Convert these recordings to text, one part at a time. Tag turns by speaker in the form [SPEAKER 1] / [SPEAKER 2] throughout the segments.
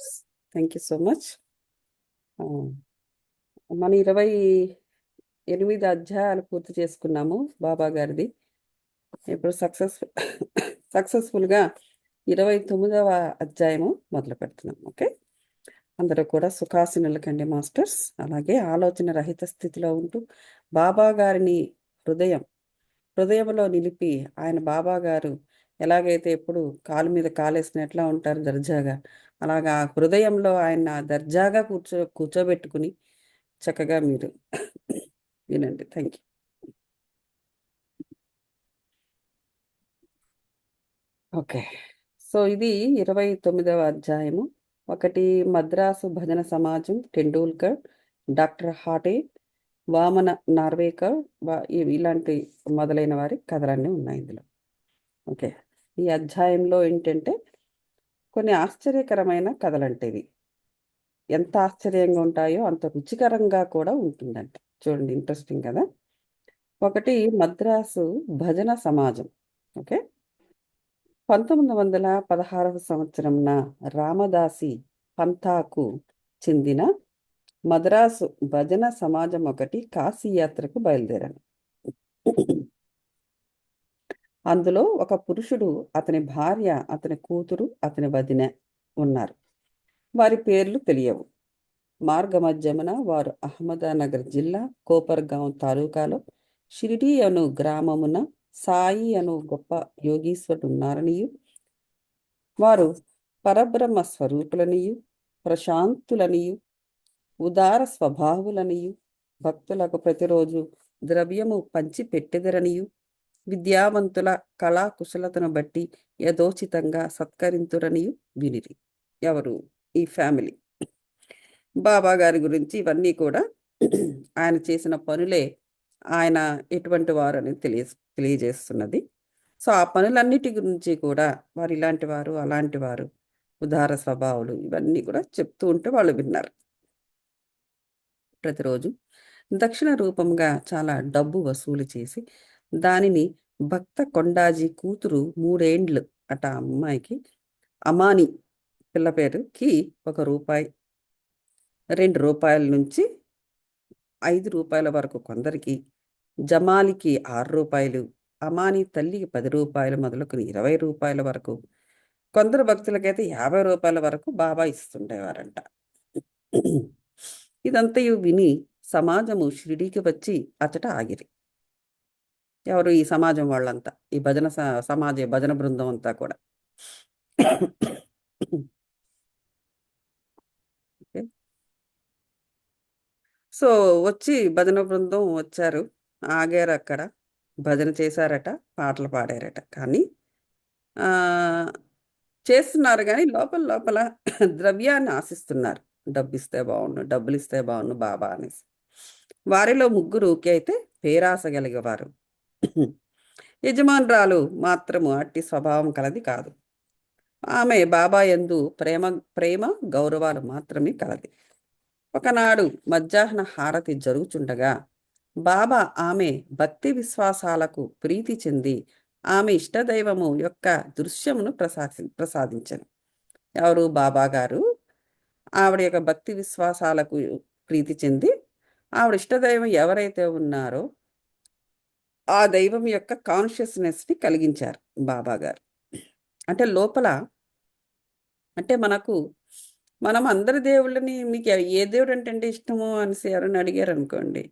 [SPEAKER 1] Masters. Thank you so much. మన 28 అధ్యాయాలు పూర్తి చేసుకున్నాము బాబా గారిది. ఇప్పుడు సక్సెస్ఫుల్గా 29వ అధ్యాయము మొదలు పెడుతున్నాం. ఓకే, అందరూ కూడా సుఖాసీనులు కండి మాస్టర్స్. అలాగే ఆలోచన రహిత స్థితిలో ఉంటూ బాబా గారిని హృదయంలో నిలిపి, ఆయన బాబా గారు ఎలాగైతే ఎప్పుడు కాలు మీద కాలేసిన ఎట్లా ఉంటారు దర్జాగా, అలాగా హృదయంలో ఆయన దర్జాగా కూర్చోబెట్టుకుని చక్కగా మీరు వినండి. Thank you. ఓకే, సో ఇది 29వ అధ్యాయము. ఒకటి, మద్రాసు భజన సమాజం, టెండూల్కర్, డాక్టర్ హాటే, వామన నార్వేకర్, ఇలాంటి మొదలైన వారి కథలన్నీ ఉన్నాయి ఇందులో. ఓకే, ఈ అధ్యాయంలో ఏంటంటే కొన్ని ఆశ్చర్యకరమైన కథలంటే ఇవి ఎంత ఆశ్చర్యంగా ఉంటాయో అంత రుచికరంగా కూడా ఉంటుందంట. చూడండి, ఇంట్రెస్టింగ్ కదా. ఒకటి, మద్రాసు భజన సమాజం. ఓకే, 1916వ సంవత్సరంన రామదాసి పంథాకు చెందిన మద్రాసు భజన సమాజం ఒకటి కాశీయాత్రకు బయలుదేరాను. అందులో ఒక పురుషుడు, అతని భార్య, అతని కూతురు, అతని వదిన ఉన్నారు. వారి పేర్లు తెలియవు. మార్గమధ్యమున వారు అహ్మదానగర్ జిల్లా కోపర్గాం తాలూకాలో షిరిడి అను గ్రామమున సాయి అను గొప్ప యోగీశ్వరుడు ఉన్నారనియు, వారు పరబ్రహ్మ స్వరూపులనియు, ప్రశాంతులనియు, ఉదార స్వభావులనియు, భక్తులకు ప్రతిరోజు ద్రవ్యము పంచి పెట్టెదరనియు, విద్యావంతుల కళా కుశలతను బట్టి యథోచితంగా సత్కరింతురనియు వినిరి. ఎవరు? ఈ ఫ్యామిలీ. బాబా గారి గురించి ఇవన్నీ కూడా ఆయన చేసిన పనులే ఆయన ఎటువంటి వారు అని తెలియజేస్తున్నది. సో ఆ పనులన్నిటి గురించి కూడా వారు ఇలాంటి వారు, అలాంటి వారు, ఉదార స్వభావాలు, ఇవన్నీ కూడా చెప్తూ ఉంటే వాళ్ళు విన్నారు. ప్రతిరోజు దక్షిణ రూపంగా చాలా డబ్బు వసూలు చేసి దానిని భక్త కొండాజీ కూతురు 3 ఏండ్లు అట అమ్మాయికి, అమాని పిల్ల పేరుకి ₹1, ₹2 నుంచి ₹5 వరకు కొందరికి, జమాలికి ₹6, అమాని తల్లికి ₹10 మొదలుకొని ₹20 వరకు, కొందరు భక్తులకైతే ₹50 వరకు బాబా ఇస్తుండేవారంట. ఇదంతయు విని సమాజము షిరిడీకి వచ్చి అచట ఆగిరి. ఎవరు? ఈ సమాజం వాళ్ళంతా, ఈ భజన బృందం అంతా కూడా. సో వచ్చి భజన బృందం వచ్చారు, ఆగారు అక్కడ, భజన చేశారట, పాటలు పాడారట. కానీ చేస్తున్నారు కానీ లోపల లోపల ద్రవ్యాన్ని ఆశిస్తున్నారు. డబ్బిస్తే బాగుండు, డబ్బులు ఇస్తే బాగుండు బాబా అనేసి. వారిలో ముగ్గురుకి అయితే పేరాస కలిగేవారు. యజమానురాలు మాత్రము అట్టి స్వభావం కలది కాదు. ఆమె బాబా యందు ప్రేమ గౌరవాలు మాత్రమే కలది. ఒకనాడు మధ్యాహ్న హారతి జరుగుచుండగా బాబా ఆమె భక్తి విశ్వాసాలకు ప్రీతి చెంది ఆమె ఇష్టదైవము యొక్క దృశ్యమును ప్రసాదించను. ఎవరు? బాబా గారు ఆవిడ యొక్క భక్తి విశ్వాసాలకు ప్రీతి చెంది ఆవిడ ఇష్టదైవం ఎవరైతే ఉన్నారో ఆ దైవం యొక్క కాన్షియస్నెస్ని కలిగించారు బాబా గారు. అంటే లోపల, అంటే మనం అందరి దేవుళ్ళని, మీకు ఏ దేవుడు అంటే ఇష్టము అనేసి ఎవరైనా అడిగారు అనుకోండి,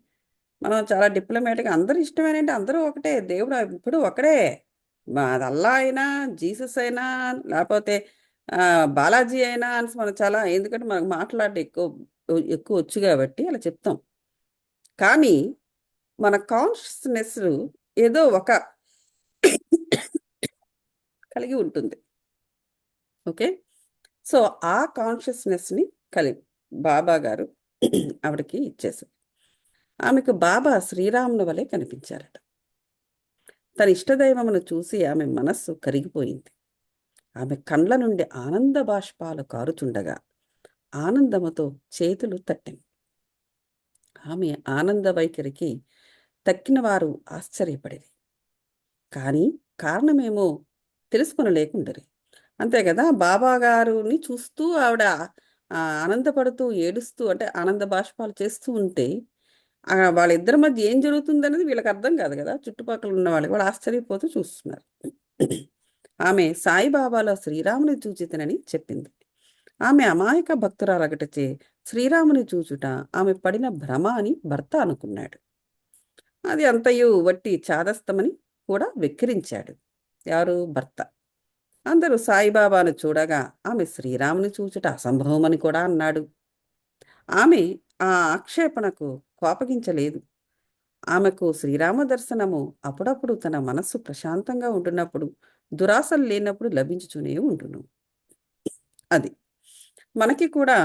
[SPEAKER 1] మనం చాలా డిప్లొమాటిక్గా అందరూ ఇష్టమేనంటే అందరూ ఒకటే, దేవుడు ఇప్పుడు ఒకడే. అది అల్లా అయినా, జీసస్ అయినా, లేకపోతే బాలాజీ అయినా అని మనం చాలా, ఎందుకంటే మనకు మాట్లాడడం ఎక్కువ ఎక్కువ వచ్చు కాబట్టి అలా చెప్తాం. కానీ మన కాన్షియస్నెస్ ఏదో ఒక కలిగి ఉంటుంది. ఓకే, సో ఆ కాన్షియస్నెస్ని బాబా గారు ఆవిడకి ఇచ్చేశారు. ఆమెకు బాబా శ్రీరాముని వలె కనిపించారట. తన ఇష్టదైవమును చూసి ఆమె మనస్సు కరిగిపోయింది. ఆమె కండ్ల నుండి ఆనంద బాష్పాలు కారుచుండగా ఆనందముతో చేతులు తట్టింది. ఆమె ఆనంద వైఖరికి తక్కిన వారు ఆశ్చర్యపడేది. కానీ కారణమేమో తెలుసుకొనలేకుండరు. అంతే కదా! బాబా గారుని చూస్తూ ఆవిడ ఆనందపడుతూ, ఏడుస్తూ అంటే ఆనంద బాష్పాలు చేస్తూ ఉంటే, వాళ్ళిద్దరి మధ్య ఏం జరుగుతుందనేది వీళ్ళకి అర్థం కాదు కదా! చుట్టుపక్కల ఉన్న వాళ్ళకి. వాళ్ళు ఆశ్చర్యపోతూ చూస్తున్నారు. ఆమె సాయిబాబాలో శ్రీరాముని చూచితినని చెప్పింది. ఆమె అమాయక భక్తురాలగటచే శ్రీరాముని చూచుట ఆమె పడిన భ్రమ అని భర్త అనుకున్నాడు. అది అంతయు వట్టి చాదస్తమని కూడా వెక్కిరించాడు. ఎవరు? భర్త. అందరూ సాయిబాబాను చూడగా ఆమె శ్రీరాముని చూచుట అసంభవమని కూడా అన్నాడు. ఆమె ఆ ఆక్షేపణకు కోపగించలేదు. ఆమెకు శ్రీరామ దర్శనము అప్పుడప్పుడు తన మనస్సు ప్రశాంతంగా ఉంటున్నప్పుడు, దురాశలు లేనప్పుడు లభించుతూనే ఉంటును. అది. మనకి కూడా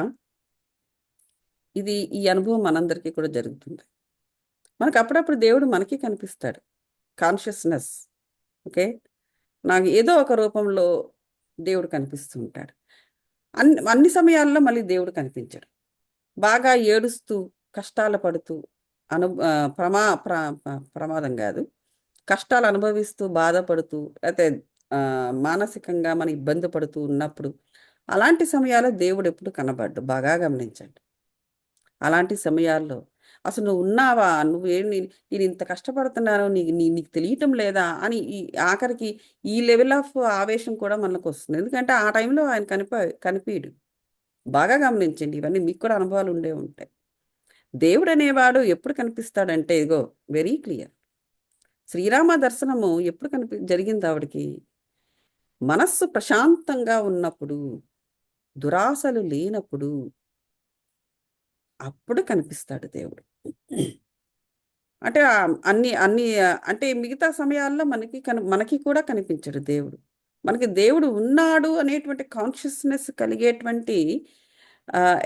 [SPEAKER 1] ఈ అనుభవం మనందరికీ కూడా జరుగుతుంది. మనకు అప్పుడప్పుడు దేవుడు మనకి కనిపిస్తాడు. కాన్షియస్‌నెస్. ఓకే. నాకు ఏదో ఒక రూపంలో దేవుడు కనిపిస్తూ ఉంటాడు. అన్ని సమయాల్లో మళ్ళీ దేవుడు కనిపించడు. బాగా ఏడుస్తూ, కష్టాలు పడుతూ, అను ఆహ్, ప్రమా ప్ర ప ప్రమాదం గాదు. కష్టాలు అనుభవిస్తూ, బాధపడుతూ, లేతే మానసికంగా మనం ఇబ్బంది పడుతూ ఉన్నప్పుడు, అలాంటి సమయాల్లో దేవుడెప్పుడు కనబడ్డు. బాగా గమనించండి. అలాంటి సమయాల్లో అసలు నువ్వున్నావా? నేనింత కష్టపడుతున్నాను. నీకు తెలియటం లేదా? అని ఆఖరికి ఈ లెవెల్ ఆఫ్ ఆవేశం కూడా మనకొస్తుంది. ఎందుకంటే ఆ టైంలో ఆయన కనిపియడు. బాగా గమనించండి. ఇవన్నీ మీకు కూడా అనుభవాలు ఉండే ఉంటాయి. దేవుడనేవాడు ఎప్పుడు కనిపిస్తాడంటే ఇదిగో వెరీ క్లియర్. శ్రీరామ దర్శనము ఎప్పుడు జరిగింది ఆవిడకి? మనస్సు ప్రశాంతంగా ఉన్నప్పుడు, దురాశలు లేనప్పుడు, అప్పుడు కనిపిస్తాడు దేవుడు. అంటే అన్ని అన్ని అంటే మిగతా సమయాల్లో మనకి కూడా కనిపించడు దేవుడు. మనకి దేవుడు ఉన్నాడు అనేటువంటి కాన్షియస్‌నెస్ కలిగేటువంటి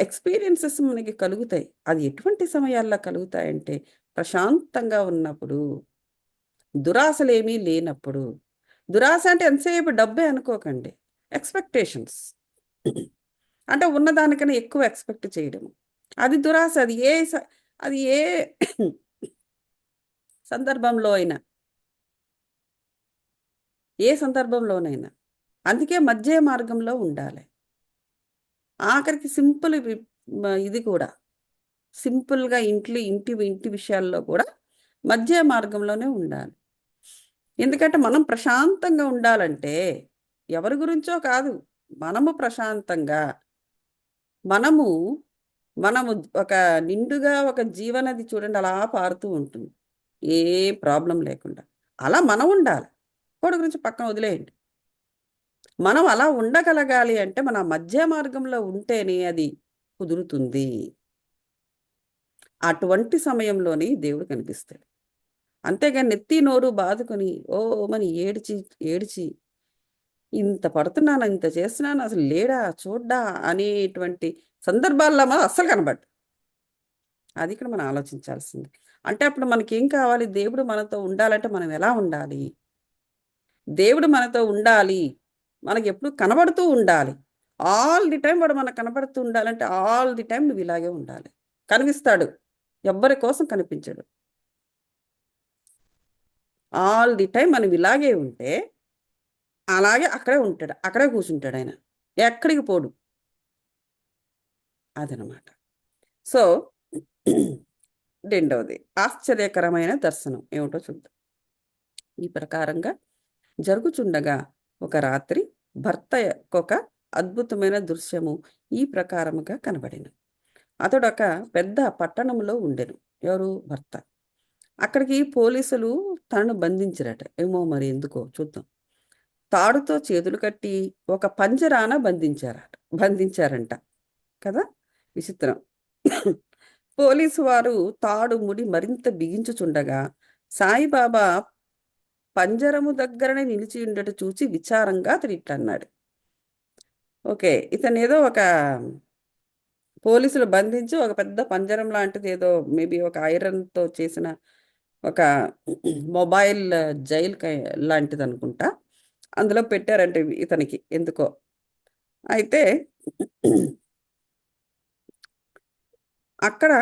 [SPEAKER 1] ఎక్స్‌పీరియన్సెస్ మనకి కలుగుతాయి. అది ఎటువంటి సమయాల్లో కలుగుతాయంటే, ప్రశాంతంగా ఉన్నప్పుడు, దురాశలేమీ లేనప్పుడు. దురాశ అంటే ఎంతసేపు డబ్బే అనుకోకండి. ఎక్స్‌పెక్టేషన్స్. అంటే ఉన్నదానికన్నా ఎక్కువ ఎక్స్‌పెక్ట్ చేయడం. అది దురాశ. అది ఏ సందర్భంలో అయినా. ఏ సందర్భంలోనైనా. అందుకే మధ్య మార్గంలో ఉండాలి. ఆఖరికి సింపుల్ ఇది కూడా. సింపుల్‌గా ఇంటి విషయాల్లో కూడా మధ్య మార్గంలోనే ఉండాలి. ఎందుకంటే మనం ప్రశాంతంగా ఉండాలంటే ఎవరి గురించో కాదు. మనము ప్రశాంతంగా, మనము మనము ఒక నిండుగా ఒక జీవనది చూడండి అలా పారుతూ ఉంటుంది. ఏ ప్రాబ్లమ్ లేకుండా. అలా మనం ఉండాలి. ఇంకోడి గురించి పక్కన వదిలేయండి. మనం అలా ఉండగలగాలి అంటే మన మధ్య మార్గంలో ఉంటేనే అది కుదురుతుంది. అటువంటి సమయంలోనే దేవుడు కనిపిస్తాడు. అంతేగాని నెత్తి నోరు బాదుకొని ఓమని ఏడిచి ఇంత పడుతున్నాను, ఇంత చేస్తున్నాను అసలు లేడా, చూడ్డా అనేటువంటి సందర్భాల్లో మాత్రం అస్సలు కనబడ్డు. అది ఇక్కడ మనం ఆలోచించాల్సింది. అంటే అప్పుడు మనకేం కావాలి? దేవుడు మనతో ఉండాలంటే మనం ఎలా ఉండాలి? దేవుడు మనతో ఉండాలి. మనకెప్పుడు కనబడుతూ ఉండాలి. ఆల్ ది టైమ్ వాడు మనకు కనబడుతూ ఉండాలంటే, ఆల్ ది టైమ్ నువ్వు ఇలాగే ఉండాలి. కనిపిస్తాడు. ఎవ్వరి కోసం కనిపించడు. ఆల్ ది టైమ్ మనం ఇలాగే ఉంటే, అలాగే అక్కడే ఉంటాడు. అక్కడే కూర్చుంటాడాయన. ఎక్కడికి పోడు. అదనమాట. సో, రెండవది ఆశ్చర్యకరమైన దర్శనం ఏమిటో చూద్దాం. ఈ ప్రకారంగా జరుగుచుండగా ఒక రాత్రి భర్త యొక్కొక అద్భుతమైన దృశ్యము ఈ ప్రకారముగా కనబడెను. అతడొక పెద్ద పట్టణంలో ఉండెను. ఎవరు? భర్త. అక్కడికి పోలీసులు తనను బంధించిరట. ఏమో మరి ఎందుకో చూద్దాం. తాడుతో చేతులు కట్టి ఒక పంజరాన బంధించారంట. కదా! విచిత్రం. పోలీసు వారు తాడు ముడి మరింత బిగించుచుండగా సాయిబాబా పంజరము దగ్గరనే నిలిచి ఉండట చూచి విచారంగా అతడు ఇట్లన్నాడు. ఓకే. ఇతనేదో ఒక పోలీసులు బంధించి ఒక పెద్ద పంజరం లాంటిది ఏదో మేబీ ఒక ఐరన్‌తో చేసిన ఒక మొబైల్ జైల్ లాంటిదనుకుంటా. అందులో పెట్టారంట ఇతనికి ఎందుకో. అయితే అక్కడ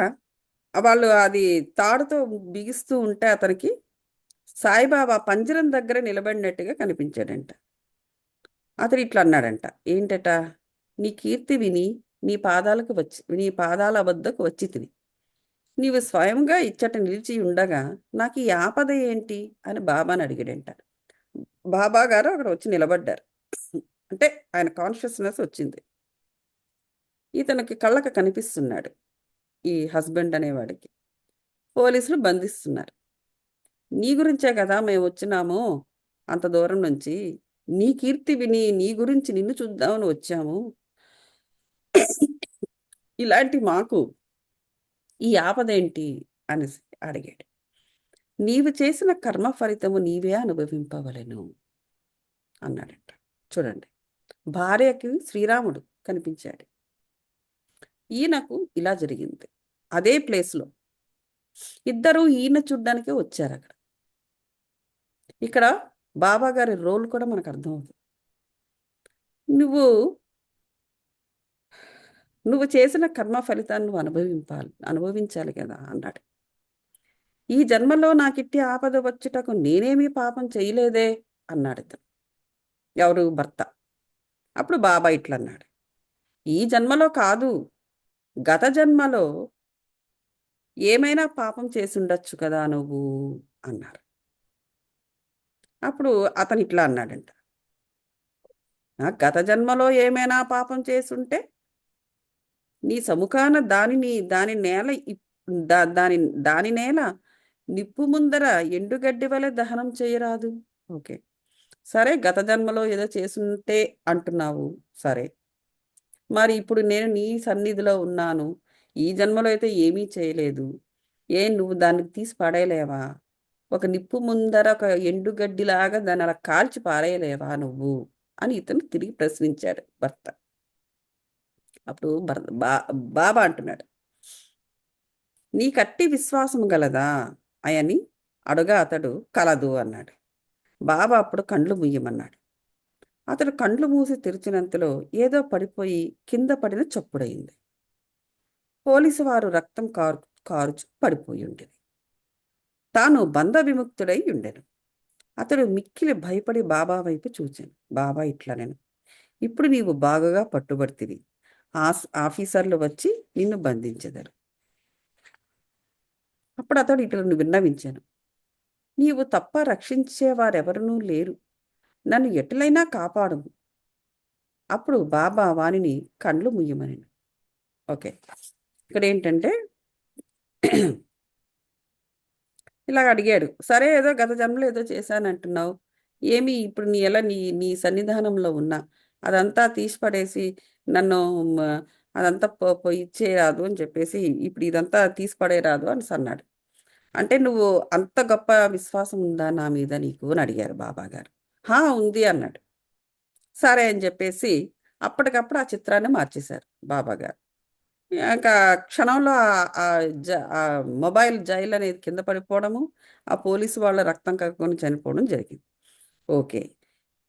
[SPEAKER 1] వాళ్ళు అది తాడుతో బిగిస్తూ ఉంటే అతనికి సాయిబాబా పంజరం దగ్గర నిలబడినట్టుగా కనిపించాడంట. అతడు ఇట్లా అన్నాడంట. ఏంటట? నీ కీర్తి విని నీ పాదాల వద్దకు వచ్చి తిని నీవు స్వయంగా ఇచ్చట నిలిచి ఉండగా నాకు ఈ ఆపద ఏంటి అని బాబాని అడిగాడంట. బాబా గారు అక్కడ వచ్చి నిలబడ్డారు. అంటే ఆయన కాన్షియస్నెస్ వచ్చింది. ఇతనికి కళ్ళకు కనిపిస్తున్నాడు ఈ హస్బెండ్ అనేవాడికి. పోలీసులు బంధిస్తున్నారు. నీ గురించే కదా మేము వచ్చినాము అంత దూరం నుంచి. నీ కీర్తి విని నీ గురించి నిన్ను చూద్దామని వచ్చాము. ఇలాంటి మాకు ఈ ఆపదేంటి అనేసి అడిగాడు. నీవు చేసిన కర్మ ఫలితము నీవే అనుభవింపవలెను అన్నాడంట. చూడండి, భార్యకి శ్రీరాముడు కనిపించాడు. ఈయనకు ఇలా జరిగింది. అదే ప్లేస్లో ఇద్దరు ఈయన చూడ్డానికే వచ్చారు అక్కడ. ఇక్కడ బాబా గారి రోల్ కూడా మనకు అర్థమవుతుంది. నువ్వు నువ్వు చేసిన కర్మ ఫలితాన్ని నువ్వు అనుభవించాలి కదా అన్నాడు. ఈ జన్మలో నాకిట్టి ఆపద వచ్చుటకు నేనేమీ పాపం చేయలేదే అన్నాడు ఇతను. ఎవరు? భర్త. అప్పుడు బాబా ఇట్లా అన్నాడు, ఈ జన్మలో కాదు, గత జన్మలో ఏమైనా పాపం చేసి ఉండొచ్చు కదా నువ్వు అన్నారు. అప్పుడు అతను ఇట్లా అన్నాడంట, గత జన్మలో ఏమైనా పాపం చేసుంటే నీ సముఖాన దాని నేల దాని నేల నిప్పు ముందర ఎండుగడ్డి వలె దహనం చేయరాదు. ఓకే, సరే, గత జన్మలో ఏదో చేసుంటే అంటున్నావు. సరే, మరి ఇప్పుడు నేను నీ సన్నిధిలో ఉన్నాను. ఈ జన్మలో అయితే ఏమీ చేయలేదు. నువ్వు దాన్ని తీసి పడేయలేవా? ఒక నిప్పు ముందర ఒక ఎండుగడ్డిలాగా దాన్ని అలా కాల్చి పారేయలేవా నువ్వు అని ఇతను తిరిగి ప్రశ్నించాడు భర్త. అప్పుడు బాబా అంటున్నాడు, నీ కట్టి విశ్వాసం గలదా అని అడుగా అతడు కలదు అన్నాడు. బాబా అప్పుడు కండ్లు ముయ్యమన్నాడు. అతడు కండ్లు మూసి తెరిచినంతలో ఏదో పడిపోయి కింద పడిన చప్పుడయింది. పోలీసు వారు రక్తం కారుచు పడిపోయి ఉండేది. తాను బంధ విముక్తుడై ఉండెను. అతడు మిక్కిలి భయపడి బాబా వైపు చూచాను. బాబా ఇట్లా నేను, ఇప్పుడు నీవు బాగుగా పట్టుబడితివి. ఆఫీసర్లు వచ్చి నిన్ను బంధించెదరు. అప్పుడు అతడు ఇట్లా విన్నవించాను, నీవు తప్ప రక్షించేవారెవరనూ లేరు. నన్ను ఎటులైనా కాపాడము. అప్పుడు బాబా వానిని కండ్లు ముయ్యమని. ఓకే, ఇక్కడ ఏంటంటే ఇలాగ అడిగాడు. సరే, ఏదో గత జన్మలో ఏదో చేశానంటున్నావు. ఏమి ఇప్పుడు నీ సన్నిధానంలో ఉన్నా అదంతా తీసి పడేసి నన్ను అదంతా ఇచ్చేయరాదు అని చెప్పేసి ఇప్పుడు ఇదంతా తీసి పడేయరాదు అని అన్నాడు. అంటే నువ్వు అంత గొప్ప విశ్వాసం ఉందా నా మీద నీకు అని అడిగారు బాబా గారు. ఉంది అన్నాడు. సరే అని చెప్పేసి అప్పటికప్పుడు ఆ చిత్రాన్ని మార్చేశారు బాబా గారు. ఇంకా క్షణంలో ఆ మొబైల్ జైలు అనేది కింద పడిపోవడము, ఆ పోలీసు వాళ్ళ రక్తం కక్కుని చనిపోవడం జరిగింది. ఓకే,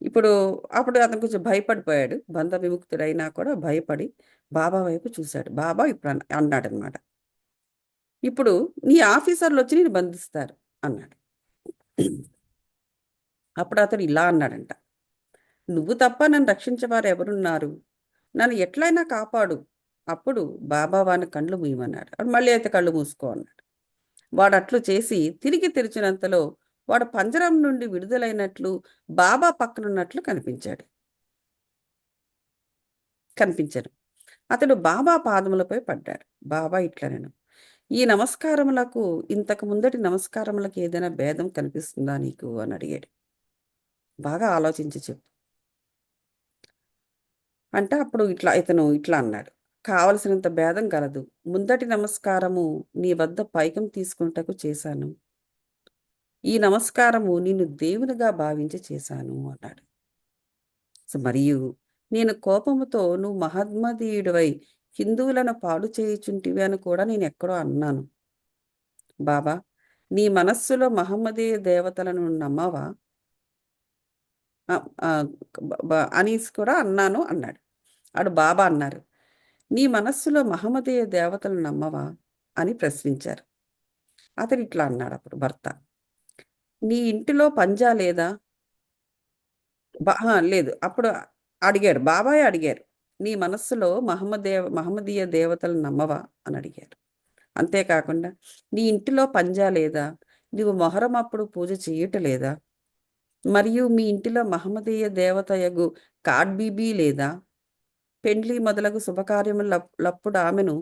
[SPEAKER 1] అప్పుడు అతను కొంచెం భయపడిపోయాడు. బంధ విముక్తుడైనా కూడా భయపడి బాబా వైపు చూశాడు. బాబా ఇప్పుడు అన్నాడనమాట, ఇప్పుడు నీ ఆఫీసర్లు వచ్చి నేను బంధిస్తారు అన్నాడు. అప్పుడు అతడు ఇలా అన్నాడంట, నువ్వు తప్ప నన్ను రక్షించేవారు ఎవరున్నారు? నన్ను ఎట్లయినా కాపాడు. అప్పుడు బాబా వాని కళ్ళు మూయమన్నాడు. అప్పుడు మళ్ళీ అయితే కళ్ళు మూసుకో అన్నాడు. వాడు అట్లు చేసి తిరిగి తెరిచినంతలో వాడు పంజరం నుండి విడుదలైనట్లు బాబా పక్కనున్నట్లు కనిపించాడు. అతడు బాబా పాదములపై పడ్డాడు. బాబా ఇట్లనెను, ఈ నమస్కారములకు ఇంతకు ముందటి నమస్కారములకు ఏదైనా భేదం కనిపిస్తుందా నీకు అని అడిగాడు. బాగా ఆలోచించి చెప్పు అంటే అప్పుడు ఇతను ఇట్లా అన్నాడు, కావలసినంత భేదం కలదు. ముందటి నమస్కారము నీ వద్ద పైకం తీసుకుంటకు చేశాను. ఈ నమస్కారము నిన్ను దేవునిగా భావించి చేశాను అన్నాడు. మరియు నేను కోపముతో నువ్వు మహమ్మదీయుడివై హిందువులను పాడు చేయుచుంటివి అని కూడా నేను ఎక్కడో అన్నాను. బాబా, నీ మనస్సులో మహమ్మదీయ దేవతలను నమ్మవా అనేసి కూడా అన్నాను అన్నాడు. బాబా అన్నారు, నీ మనస్సులో మహమ్మదీయ దేవతలను నమ్మవా అని ప్రశ్నించారు. అతడు ఇట్లా అన్నాడు అప్పుడు భర్త, నీ ఇంటిలో పంజా లేదా? లేదు. అప్పుడు అడిగాడు, బాబాయ్ అడిగారు, నీ మనస్సులో మహమ్మదీయ దేవతలు నమ్మవా అని అడిగారు. అంతేకాకుండా నీ ఇంటిలో పంజా లేదా, నువ్వు మొహరం అప్పుడు పూజ చేయటలేదా, మరియు మీ ఇంటిలో మహమ్మదీయ దేవతయగు కాడ్ బీబీ లేదా, పెండ్లి మొదలగు శుభకార్యములప్పుడు ఆమెను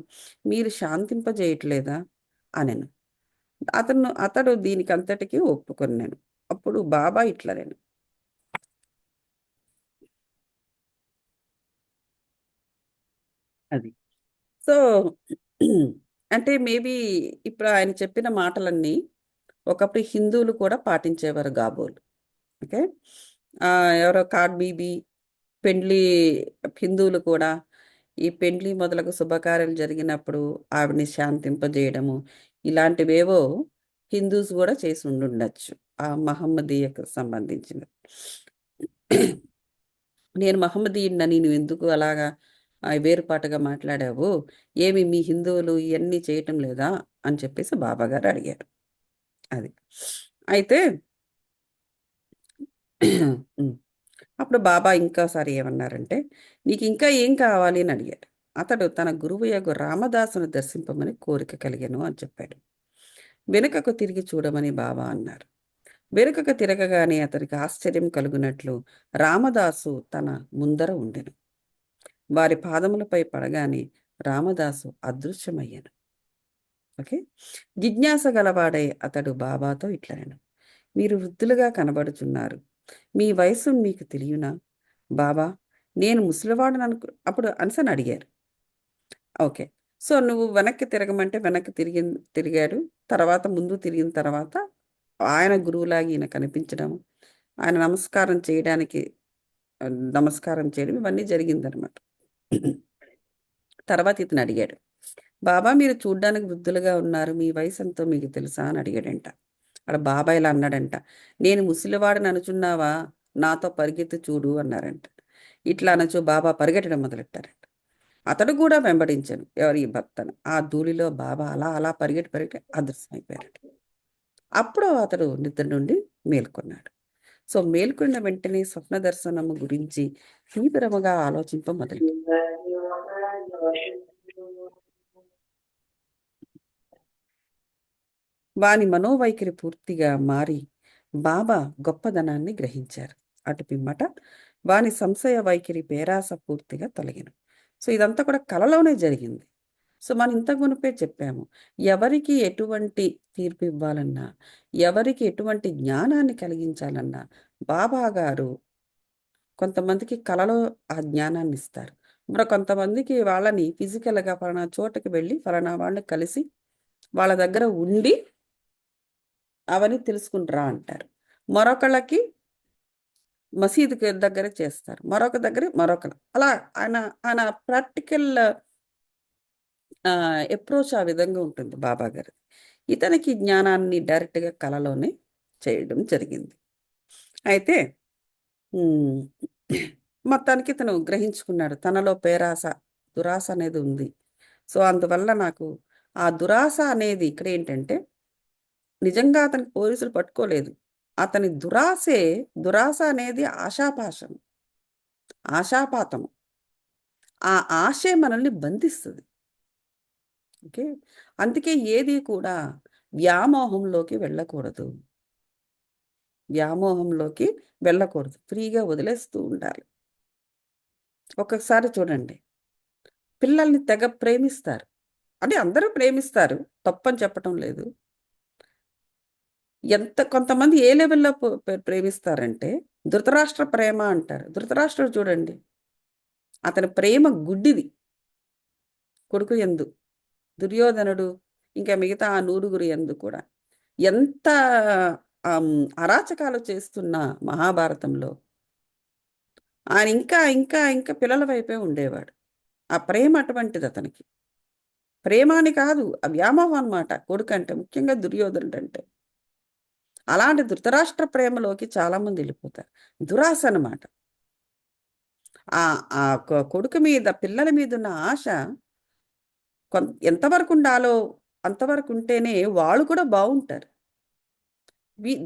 [SPEAKER 1] మీరు శాంతింపజేయట్లేదా అనెను. అతడు దీనికంతటికీ ఒప్పుకొన్నాను. అప్పుడు బాబా ఇట్లా నేను అది. సో అంటే మేబీ ఇప్పుడు ఆయన చెప్పిన మాటలన్నీ ఒకప్పుడు హిందువులు కూడా పాటించేవారు కాబోలు. ఓకే. ఎవరో కాడ్ బీబీ, పెండ్లి, హిందువులు కూడా ఈ పెండ్లి మొదలగు శుభకార్యాలు జరిగినప్పుడు ఆవిడని శాంతింపజేయడము, ఇలాంటివేవో హిందూస్ కూడా చేసి ఉండుండొచ్చు ఆ మహమ్మదీయకు సంబంధించిన. నేను మహమ్మదీయుడినని నువ్వు ఎందుకు అలాగా వేరుపాటుగా మాట్లాడావు, ఏమి మీ హిందువులు ఇవన్నీ చేయటం లేదా అని చెప్పేసి బాబా గారు అడిగారు. అది అయితే ఉమ్. అప్పుడు బాబా ఇంకోసారి ఏమన్నారంటే, నీకు ఇంకా ఏం కావాలి అని అడిగాడు. అతడు తన గురువు యొక్క రామదాసును దర్శింపమని కోరిక కలిగాను అని చెప్పాడు. వెనుకకు తిరిగి చూడమని బాబా అన్నారు. వెనుకకు తిరగగానే అతనికి ఆశ్చర్యం కలుగునట్లు రామదాసు తన ముందర ఉండెను. వారి పాదములపై పడగానే రామదాసు అదృశ్యమయ్యాను. ఓకే. జిజ్ఞాస గలవాడై అతడు బాబాతో ఇట్లనెను, మీరు వృద్ధులుగా కనబడుచున్నారు, మీ వయసు మీకు తెలియనా బాబా, నేను ముసలివాడని అప్పుడు అన్సని అడిగారు. ఓకే. సో నువ్వు వెనక్కి తిరగమంటే వెనక్కి తిరిగాడు. తర్వాత ముందు తిరిగిన తర్వాత ఆయన గురువులాగా ఈయన కనిపించడం, ఆయన నమస్కారం చేయడం ఇవన్నీ జరిగిందనమాట. తర్వాత ఇతను అడిగాడు, బాబా మీరు చూడ్డానికి వృద్ధులుగా ఉన్నారు, మీ వయసు ఎంతో మీకు తెలుసా అని అడిగాడంట. అక్కడ బాబా ఇలా అన్నాడంట, నేను ముసలివాడిని అనుచున్నావా, నాతో పరిగెత్తి చూడు అన్నారంట. ఇట్లా అనొచ్చు బాబా పరిగెట్టడం మొదలెట్టారంట. అతడు కూడా వెంబడించాను ఎవరి భర్తను. ఆ ధూళిలో బాబా అలా అలా పరిగెట్టి అదృశ్యమైపోయాడు. అప్పుడు అతడు నిద్ర నుండి మేల్కొన్నాడు. సో మేల్కొన్న వెంటనే స్వప్న దర్శనము గురించి తీవ్రముగా ఆలోచింప మొదలు. వాని మనోవైఖరి పూర్తిగా మారి బాబా గొప్పదనాన్ని గ్రహించారు. అటు పిమ్మట వాని సంశయ వైఖరి పేరాస పూర్తిగా తొలగిన. సో ఇదంతా కూడా కలలోనే జరిగింది. సో మనం ఇంతకు మునుపే చెప్పాము, ఎవరికి ఎటువంటి తీర్పు ఇవ్వాలన్నా, ఎవరికి ఎటువంటి జ్ఞానాన్ని కలిగించాలన్నా బాబా గారు కొంతమందికి కలలో ఆ జ్ఞానాన్ని ఇస్తారు. మరి కొంతమందికి వాళ్ళని ఫిజికల్గా ఫలానా చోటకి వెళ్ళి ఫలానా వాళ్ళని కలిసి వాళ్ళ దగ్గర ఉండి అవన్నీ తెలుసుకుంటారా అంటారు. మరొకళ్ళకి మసీదుకి దగ్గర చేస్తారు, మరొక దగ్గర మరొకరు. అలా ఆయన ఆయన ప్రాక్టికల్ అప్రోచ్ ఆ విధంగా ఉంటుంది బాబా గారు. ఇతనికి జ్ఞానాన్ని డైరెక్ట్గా కలలోనే చేయడం జరిగింది. అయితే ఉమ్, మొత్తానికి ఇతను గ్రహించుకున్నాడు తనలో పేరాస, దురాశ అనేది ఉంది. సో అందువల్ల నాకు ఆ దురాశ అనేది ఇక్కడ ఏంటంటే, నిజంగా అతనికి పోలీసులు పట్టుకోలేదు. అతని దురాశ అనేది ఆశాపాశం, ఆశాపాతము. ఆ ఆశే మనల్ని బంధిస్తుంది. ఓకే. అందుకే ఏది కూడా వ్యామోహంలోకి వెళ్ళకూడదు. వ్యామోహంలోకి వెళ్ళకూడదు. ఫ్రీగా వదిలేస్తూ ఉండాలి. ఒక్కొక్కసారి చూడండి, పిల్లల్ని తెగ ప్రేమిస్తారు. అంటే అందరూ ప్రేమిస్తారు, తప్పని చెప్పటం లేదు. కొంతమంది ఏ లెవెల్లో ప్రేమిస్తారంటే ధృతరాష్ట్ర ప్రేమ అంటారు. ధృతరాష్ట్రుడు చూడండి, అతని ప్రేమ గుడ్డిది కొడుకు యందు. దుర్యోధనుడు ఇంకా మిగతా ఆ నూరుగురు యందు కూడా ఎంత అరాచకాలు చేస్తున్న మహాభారతంలో ఆయన ఇంకా ఇంకా ఇంకా పిల్లల వైపే ఉండేవాడు. ఆ ప్రేమ అటువంటిది అతనికి. ప్రేమ అని కాదు, ఆ వ్యామోహం అనమాట కొడుకు అంటే, ముఖ్యంగా దుర్యోధనుడు అంటే. అలాంటి ధృతరాష్ట్ర ప్రేమలోకి చాలా మంది వెళ్ళిపోతారు. దురాశ అనమాట. ఆ ఆ కొడుకు మీద, పిల్లల మీద ఉన్న ఆశ ఎంతవరకు ఉండాలో అంతవరకు ఉంటేనే వాళ్ళు కూడా బాగుంటారు.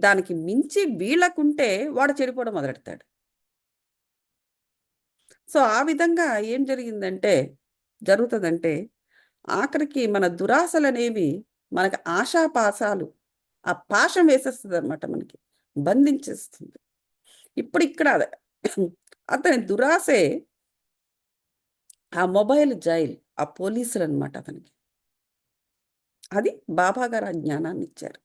[SPEAKER 1] దానికి మించి వీళ్ళకుంటే వాడు చెడిపోవడం మొదలెడతాడు. సో ఆ విధంగా ఏం జరుగుతుందంటే ఆఖరికి మన దురాశలు అనేవి మనకి ఆశాపాశాలు ఆ పాశం వేసేస్తుంది అనమాట, మనకి బంధించేస్తుంది. ఇప్పుడు ఇక్కడ అతని దురాశే ఆ మొబైల్ జైల్, ఆ పోలీసులు అనమాట అతనికి. అది బాబా గారు ఆ జ్ఞానాన్ని ఇచ్చారు.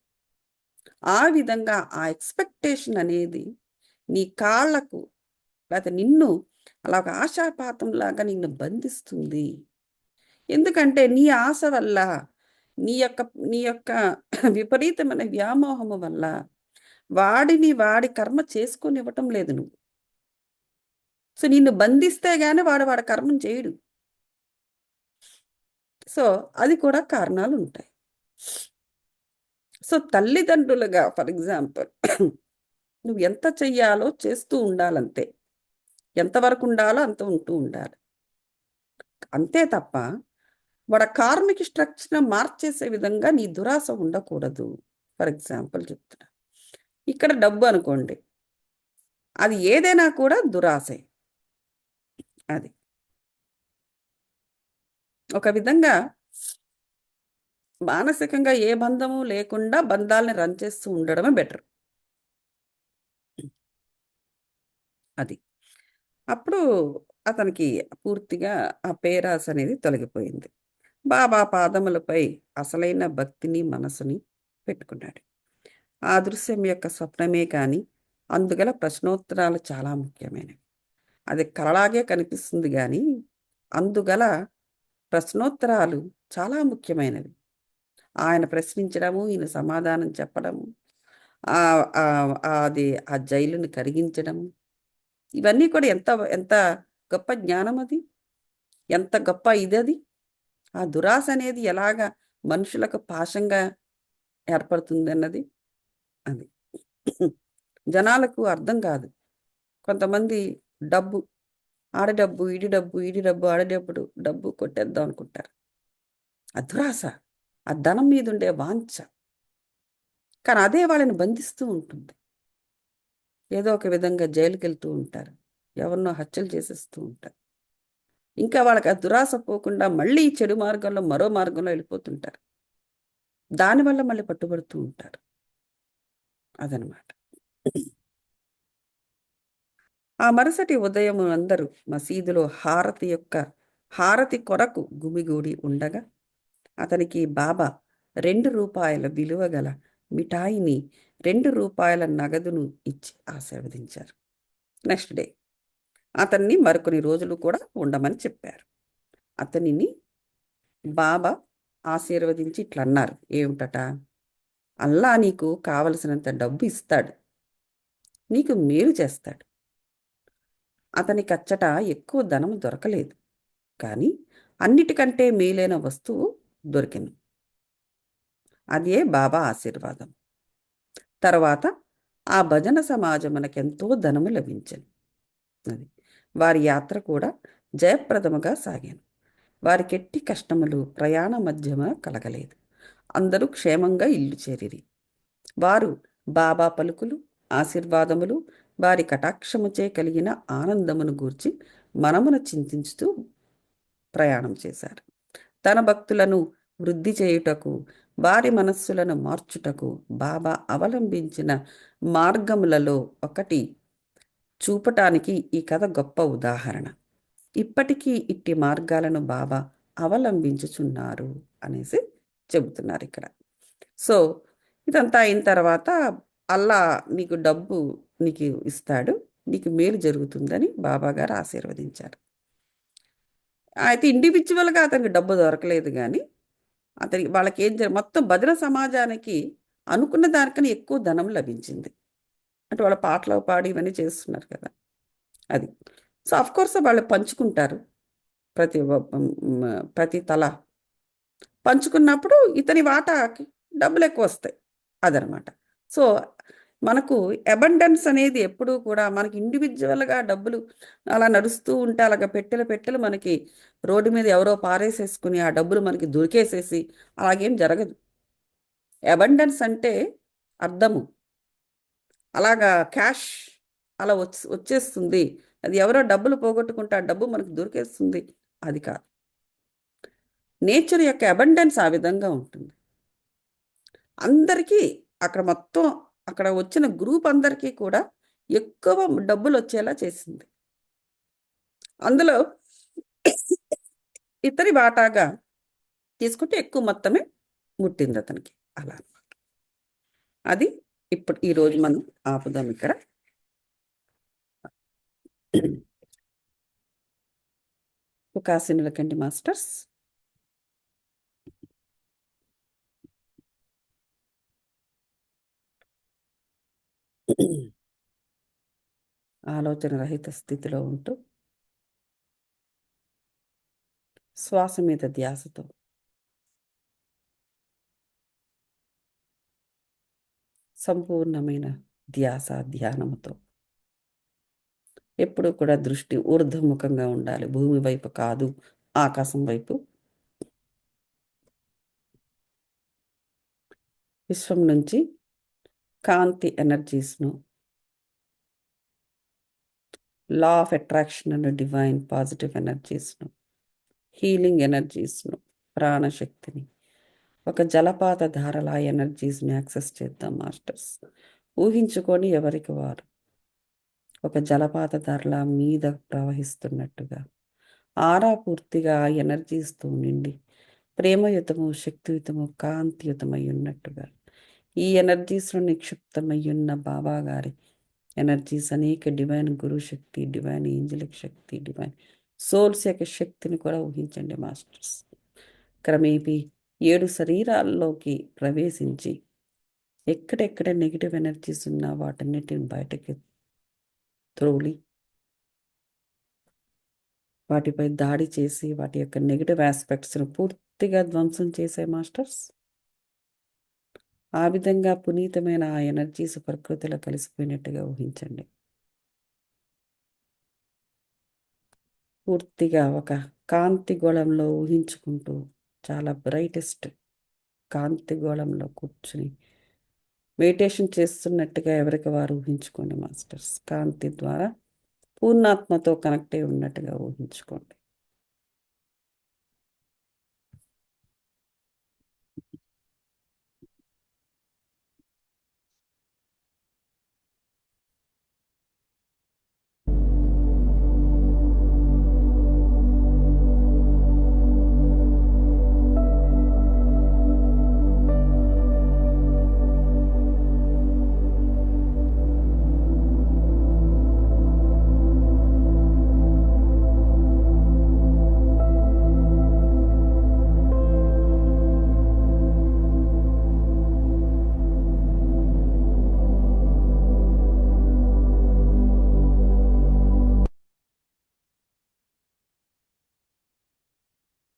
[SPEAKER 1] ఆ విధంగా ఆ ఎక్స్పెక్టేషన్ అనేది నీ కాళ్ళకు, లేకపోతే నిన్ను అలా ఒక ఆశాపాతంలాగా నిన్ను బంధిస్తుంది. ఎందుకంటే నీ ఆశ వల్ల, నీ యొక్క నీ యొక్క విపరీతమైన వ్యామోహము వల్ల వాడిని వాడి కర్మ చేసుకొనివ్వటం లేదు నువ్వు. సో నిన్ను బంధిస్తే గాని వాడి కర్మను చేయడు. సో అది కూడా కారణాలు ఉంటాయి. సో తల్లిదండ్రులుగా ఫర్ ఎగ్జాంపుల్ నువ్వు ఎంత చెయ్యాలో చేస్తూ ఉండాలంతే. ఎంతవరకు ఉండాలో అంత ఉంటూ ఉండాలి. అంతే తప్ప వాడి కార్మిక స్ట్రక్చర్ మార్చేసే విధంగా నీ దురాశ ఉండకూడదు. ఫర్ ఎగ్జాంపుల్ చెప్తున్నా, ఇక్కడ డబ్బు అనుకోండి, అది ఏదైనా కూడా దురాశే. అది ఒక విధంగా మానసికంగా ఏ బంధము లేకుండా బంధాలని రన్ చేస్తూ ఉండడమే బెటర్. అది అప్పుడు అతనికి పూర్తిగా ఆ పేరాస అనేది తొలగిపోయింది. బాబా పాదములపై అసలైన భక్తిని మనసుని పెట్టుకున్నాడు. ఆ దృశ్యం యొక్క స్వప్నమే కానీ అందుగల ప్రశ్నోత్తరాలు చాలా ముఖ్యమైనవి. అది కలలాగే కనిపిస్తుంది కానీ అందుగల ప్రశ్నోత్తరాలు చాలా ముఖ్యమైనవి. ఆయన ప్రశ్నించడము, ఈయన సమాధానం చెప్పడము, అది ఆ జైలుని కరిగించడం, ఇవన్నీ కూడా ఎంత ఎంత గొప్ప జ్ఞానం అది, ఎంత గొప్ప ఇది. ఆ దురాశ అనేది ఎలాగ మనుషులకు పాశంగా ఏర్పడుతుంది అన్నది అది జనాలకు అర్థం కాదు. కొంతమంది డబ్బు, ఆడ డబ్బు, ఈడి డబ్బు, ఈడి డబ్బు, ఆడ డబ్బు, డబ్బు కొట్టేద్దాం అనుకుంటారు. ఆ దురాశ, ఆ ధనం మీద ఉండే వాంఛ, కానీ అదే వాళ్ళని బంధిస్తూ ఉంటుంది. ఏదో ఒక విధంగా జైలుకి వెళ్తూ ఉంటారు, ఎవరినో హత్యలు చేసేస్తూ ఉంటారు. ఇంకా వాళ్ళకి ఆ దురాశ పోకుండా మళ్ళీ చెడు మార్గంలో మరో మార్గంలో వెళ్ళిపోతుంటారు. దానివల్ల మళ్ళీ పట్టుబడుతూ ఉంటారు. అదనమాట. ఆ మరుసటి ఉదయం అందరూ మసీదులో హారతి కొరకు గుమిగూడి ఉండగా అతనికి బాబా రూ. 2 విలువ గల మిఠాయిని, రూ. 2 నగదును ఇచ్చి ఆశీర్వదించారు. నెక్స్ట్ డే అతన్ని మరికొన్ని రోజులు కూడా ఉండమని చెప్పారు. అతనిని బాబా ఆశీర్వదించి ఇట్లా అన్నారు. ఏమిటట? అల్లా నీకు కావలసినంత డబ్బు ఇస్తాడు, నీకు మేలు చేస్తాడు. అతనికి అచ్చట ఎక్కువ ధనం దొరకలేదు, కానీ అన్నిటికంటే మేలైన వస్తువు దొరికింది. అదే బాబా ఆశీర్వాదం. తర్వాత ఆ భజన సమాజం మనకెంతో ధనము లభించింది. అది వారి యాత్ర కూడా జయప్రదముగా సాగాను. వారికి ఎట్టి కష్టములు ప్రయాణ మధ్యమ కలగలేదు. అందరూ క్షేమంగా ఇల్లు చేరిరి. వారు బాబా పలుకులు, ఆశీర్వాదములు, వారి కటాక్షముచే కలిగిన ఆనందమును గూర్చి మనమున చింతించుతూ ప్రయాణం చేశారు. తన భక్తులను వృద్ధి చేయుటకు, వారి మనస్సులను మార్చుటకు బాబా అవలంబించిన మార్గములలో ఒకటి చూపటానికి ఈ కథ గొప్ప ఉదాహరణ. ఇప్పటికీ ఇట్టి మార్గాలను బాబా అవలంబించుచున్నారు అనేసి చెబుతున్నారు ఇక్కడ. సో ఇదంతా అయిన తర్వాత అల్లా నీకు డబ్బు నీకు ఇస్తాడు, నీకు మేలు జరుగుతుందని బాబా గారు ఆశీర్వదించారు. అయితే ఇండివిజువల్గా అతనికి డబ్బు దొరకలేదు, కానీ అతనికి వాళ్ళకి మొత్తం భద్ర సమాజానికి అనుకున్న దానికన్నా ఎక్కువ ధనం లభించింది. అంటే వాళ్ళ పాటలు పాడి ఇవన్నీ చేస్తున్నారు కదా, అది. సో కోర్స్ వాళ్ళు పంచుకుంటారు, ప్రతి ప్రతి తల పంచుకున్నప్పుడు ఇతని వాటాకి డబ్బులు ఎక్కువ వస్తాయి. అదనమాట. సో మనకు అబండెన్స్ అనేది ఎప్పుడూ కూడా మనకి ఇండివిజువల్గా డబ్బులు అలా నడుస్తూ ఉంటే అలాగ పెట్టెలు మనకి రోడ్డు మీద ఎవరో పారేసేసుకుని ఆ డబ్బులు మనకి దొరికేసేసి అలాగేం జరగదు. అబండెన్స్ అంటే అర్థము అలాగా క్యాష్ అలా వచ్చేస్తుంది, అది ఎవరో డబ్బులు పోగొట్టుకుంటే ఆ డబ్బు మనకు దొరికేస్తుంది, అది కాదు. నేచర్ యొక్క అబండెన్స్ ఆ విధంగా ఉంటుంది. అందరికీ అక్కడ మొత్తం అక్కడ వచ్చిన గ్రూప్ అందరికీ కూడా ఎక్కువ డబ్బులు వచ్చేలా చేసింది. అందులో ఇతరి వాటాగా తీసుకుంటే ఎక్కువ మొత్తమే ముట్టింది అతనికి. అలా అన్నమాట. అది ఇప్పుడు ఈరోజు మనం ఆపుదాం ఇక్కడ. సుఖాసీనులకండి మాస్టర్స్. ఆలోచన రహిత స్థితిలో ఉంటూ శ్వాస మీద ధ్యాసతో సంపూర్ణమైన ధ్యాస ధ్యానముతో ఎప్పుడూ కూడా దృష్టి ఊర్ధ్వముఖంగా ఉండాలి, భూమి వైపు కాదు, ఆకాశం వైపు. విశ్వం నుంచి కాంతి ఎనర్జీస్ను, law of attraction and divine positive ఎనర్జీస్ను, హీలింగ్ ఎనర్జీస్ను, ప్రాణశక్తిని ఒక జలపాత ధారలా ఎనర్జీస్ని యాక్సెస్ చేద్దాం మాస్టర్స్. ఊహించుకొని ఎవరికి వారు ఒక జలపాత ధారలా మీద ప్రవహిస్తున్నట్టుగా ఆరా పూర్తిగా ఎనర్జీస్తో నిండి ప్రేమయుతము, శక్తియుతము, కాంతియుతమై ఉన్నట్టుగా ఈ ఎనర్జీస్లో నిక్షిప్తమై ఉన్న బాబా గారి ఎనర్జీస్ అనేక డివైన్ గురు శక్తి, డివైన్ ఏంజలిక్ శక్తి, డివైన్ సోల్స్ యొక్క శక్తిని కూడా ఊహించండి మాస్టర్స్. క్రమేపీ 7 శరీరాల్లోకి ప్రవేశించి ఎక్కడెక్కడ నెగిటివ్ ఎనర్జీస్ ఉన్నా వాటన్నిటిని బయటకి త్రోలి వాటిపై దాడి చేసి వాటి యొక్క నెగిటివ్ ఆస్పెక్ట్స్ను పూర్తిగా ధ్వంసం చేసే మాస్టర్స్. ఆ విధంగా పునీతమైన ఆ ఎనర్జీస్ ప్రకృతిలో కలిసిపోయినట్టుగా ఊహించండి. పూర్తిగా ఒక కాంతి గోళంలో ఊహించుకుంటూ చాలా బ్రైటెస్ట్ కాంతి గోళంలో కూర్చుని మెడిటేషన్ చేస్తున్నట్టుగా ఎవరికి వారు ఊహించుకోండి మాస్టర్స్. కాంతి ద్వారా పూర్ణాత్మతో కనెక్ట్ అయి ఉన్నట్టుగా ఊహించుకోండి.